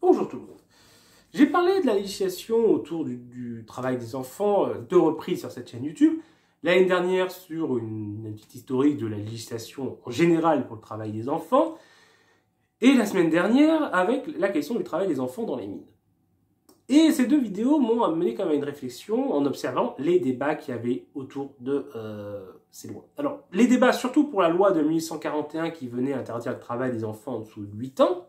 Bonjour tout le monde. J'ai parlé de la législation autour du travail des enfants deux reprises sur cette chaîne YouTube. L'année dernière sur une petite historique de la législation en général pour le travail des enfants. Et la semaine dernière avec la question du travail des enfants dans les mines. Et ces deux vidéos m'ont amené quand même à une réflexion en observant les débats qu'il y avait autour de ces lois. Alors, les débats surtout pour la loi de 1841 qui venait interdire le travail des enfants en dessous de 8 ans.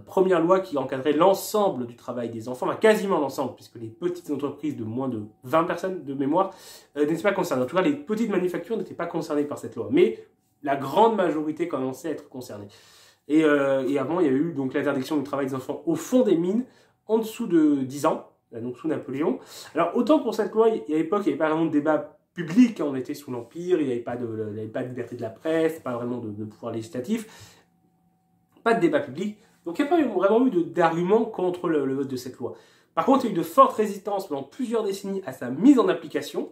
Première loi qui encadrait l'ensemble du travail des enfants, enfin quasiment l'ensemble, puisque les petites entreprises de moins de 20 personnes de mémoire n'étaient pas concernées. En tout cas, les petites manufactures n'étaient pas concernées par cette loi, mais la grande majorité commençait à être concernée. Et avant, il y a eu donc l'interdiction du travail des enfants au fond des mines, en dessous de 10 ans, donc sous Napoléon. Alors autant pour cette loi, à l'époque, il n'y avait pas vraiment de débat public, on était sous l'Empire, il n'y avait pas de liberté de la presse, pas vraiment de pouvoir législatif, pas de débat public. Donc il n'y a pas vraiment eu d'argument contre le vote de cette loi. Par contre, il y a eu de fortes résistances pendant plusieurs décennies à sa mise en application,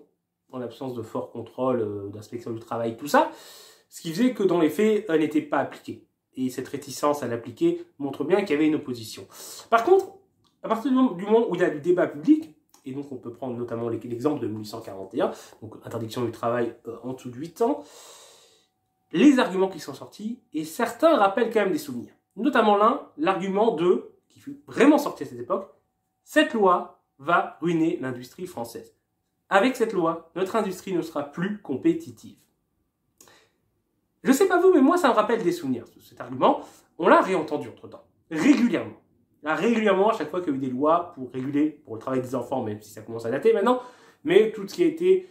en l'absence de fort contrôle, d'inspection du travail, tout ça, ce qui faisait que dans les faits, elle n'était pas appliquée. Et cette réticence à l'appliquer montre bien qu'il y avait une opposition. Par contre, à partir du moment où il y a du débat public, et donc on peut prendre notamment l'exemple de 1841, donc interdiction du travail en dessous de 8 ans, les arguments qui sont sortis, et certains rappellent quand même des souvenirs. Notamment l'argument qui fut vraiment sorti à cette époque, cette loi va ruiner l'industrie française. Avec cette loi, notre industrie ne sera plus compétitive. Je sais pas vous, mais moi ça me rappelle des souvenirs, cet argument. On l'a réentendu entre-temps, régulièrement. Là, régulièrement, à chaque fois qu'il y a eu des lois pour réguler pour le travail des enfants, même si ça commence à dater maintenant, mais tout ce qui a été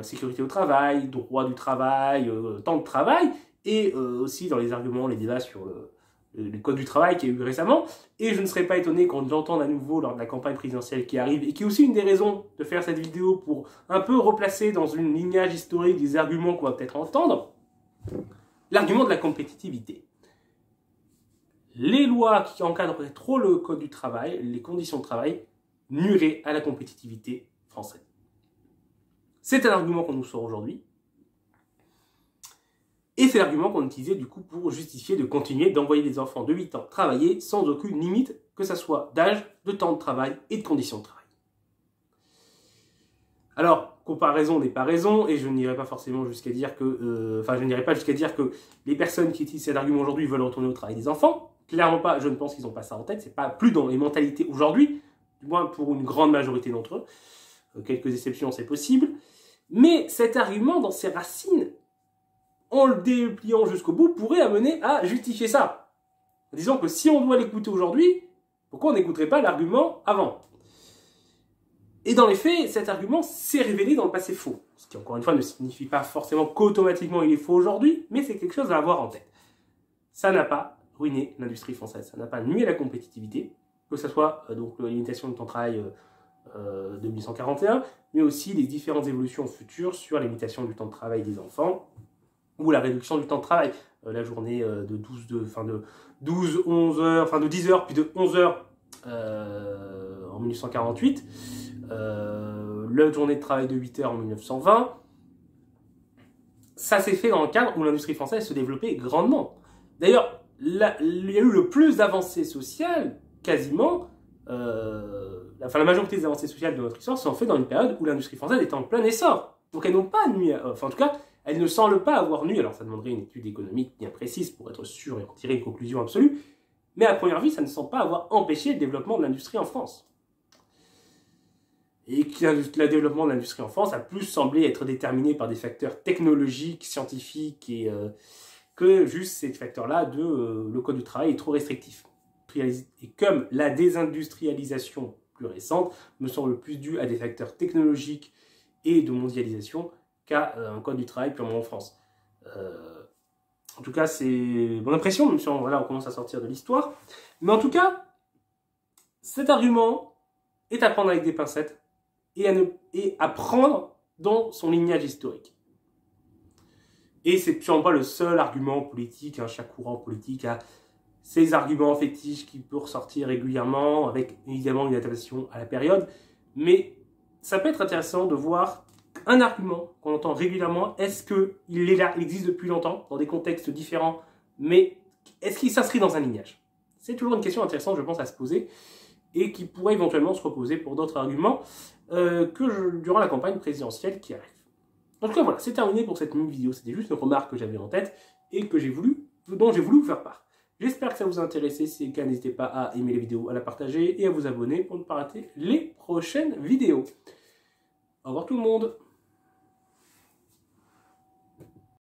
sécurité au travail, droit du travail, temps de travail, et aussi dans les arguments, les débats sur le code du travail qui a eu récemment. Et je ne serais pas étonné quand j'entende à nouveau lors de la campagne présidentielle qui arrive, et qui est aussi une des raisons de faire cette vidéo pour un peu replacer dans une lignage historique des arguments qu'on va peut-être entendre, l'argument de la compétitivité. Les lois qui encadreraient trop le code du travail, les conditions de travail, nuiraient à la compétitivité française. C'est un argument qu'on nous sort aujourd'hui. Et c'est l'argument qu'on utilisait du coup pour justifier de continuer d'envoyer des enfants de 8 ans travailler sans aucune limite, que ce soit d'âge, de temps de travail et de conditions de travail. Alors, comparaison n'est pas raison, et je n'irai pas forcément jusqu'à dire que... je n'irai pas jusqu'à dire que les personnes qui utilisent cet argument aujourd'hui veulent retourner au travail des enfants. Clairement pas, je ne pense qu'ils n'ont pas ça en tête, c'est pas plus dans les mentalités aujourd'hui, du moins pour une grande majorité d'entre eux. Quelques exceptions, c'est possible. Mais cet argument, dans ses racines, en le dépliant jusqu'au bout, pourrait amener à justifier ça. En disant que si on doit l'écouter aujourd'hui, pourquoi on n'écouterait pas l'argument avant? Et dans les faits, cet argument s'est révélé dans le passé faux. Ce qui, encore une fois, ne signifie pas forcément qu'automatiquement il est faux aujourd'hui, mais c'est quelque chose à avoir en tête. Ça n'a pas ruiné l'industrie française, ça n'a pas nuit à la compétitivité, que ce soit donc la limitation du temps de travail de 1841, mais aussi les différentes évolutions futures sur la limitation du temps de travail des enfants, ou la réduction du temps de travail, la journée de 11 heures, enfin de 10 heures, puis de 11 heures en 1848, la journée de travail de 8 heures en 1920. Ça s'est fait dans le cadre où l'industrie française se développait grandement. D'ailleurs, il y a eu le plus d'avancées sociales, quasiment, la majorité des avancées sociales de notre histoire sont faites dans une période où l'industrie française était en plein essor. Donc elles n'ont pas nuit, enfin en tout cas, elles ne semblent pas avoir nuit. Alors ça demanderait une étude économique bien précise pour être sûr et en tirer une conclusion absolue, mais à première vue, ça ne semble pas avoir empêché le développement de l'industrie en France. Et que le développement de l'industrie en France a plus semblé être déterminé par des facteurs technologiques, scientifiques, et que juste ces facteurs-là le code du travail est trop restrictif. Et comme la désindustrialisation plus récente me semble plus due à des facteurs technologiques et de mondialisation qu'à un code du travail purement en France. En tout cas, c'est mon impression, même si on commence à sortir de l'histoire. Mais en tout cas, cet argument est à prendre avec des pincettes et à prendre dans son lignage historique. Et c'est sûrement pas le seul argument politique, chaque courant politique a ces arguments fétiches qui peuvent ressortir régulièrement, avec évidemment une adaptation à la période, mais ça peut être intéressant de voir un argument qu'on entend régulièrement, est-ce qu'il est là, il existe depuis longtemps, dans des contextes différents, mais est-ce qu'il s'inscrit dans un lignage? C'est toujours une question intéressante, je pense, à se poser et qui pourrait éventuellement se reposer pour d'autres arguments durant la campagne présidentielle qui arrive. En tout cas, voilà, c'est terminé pour cette vidéo. C'était juste une remarque que j'avais en tête et dont j'ai voulu vous faire part. J'espère que ça vous a intéressé. Si c'est le cas, n'hésitez pas à aimer la vidéo, à la partager et à vous abonner pour ne pas rater les prochaines vidéos. Au revoir tout le monde!